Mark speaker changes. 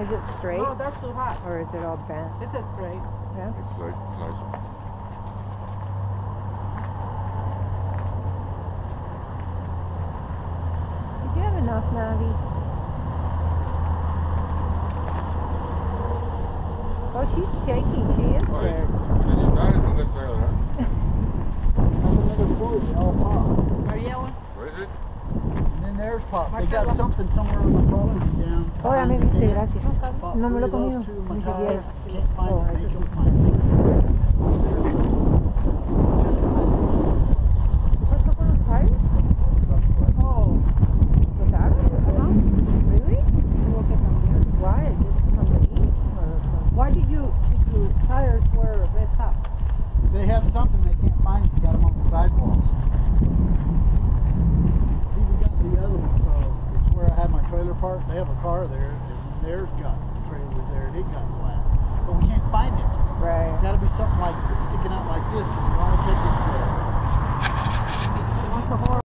Speaker 1: Is it straight?
Speaker 2: No, that's too hot.
Speaker 1: Or is it all bent?
Speaker 2: It's a straight.
Speaker 1: Yeah.
Speaker 3: It's like nice.
Speaker 1: Did you have enough, Navi? Oh, she's shaking. She is
Speaker 3: Oh,
Speaker 1: scared.
Speaker 3: did you notice on the trailer, huh?
Speaker 4: Another boy, they all pop.
Speaker 2: Ariel.
Speaker 3: What is it?
Speaker 4: And then there's pop. They
Speaker 2: Marcela.
Speaker 4: got something somewhere on the property down.
Speaker 1: Oh, ya me viste, gracias.
Speaker 4: Pop
Speaker 1: No me lo he
Speaker 4: three
Speaker 1: comido,
Speaker 4: of those, two
Speaker 1: ni
Speaker 4: my
Speaker 1: siquiera.
Speaker 4: Can't find
Speaker 1: Oh,
Speaker 4: it.
Speaker 1: eso
Speaker 4: Make
Speaker 1: sí.
Speaker 4: them find it.
Speaker 1: What's up with those tires?
Speaker 2: Oh.
Speaker 1: Los aros? Really?
Speaker 2: Tuvo que cambiar.
Speaker 1: Why? Just from the heat? Or from...
Speaker 2: Why did you tires were messed up?
Speaker 4: They have something they can't find. They got them on the sidewalls. See, we got the other one. So it's where I had my trailer parked. They have a car there, and theirs got the trailer there. They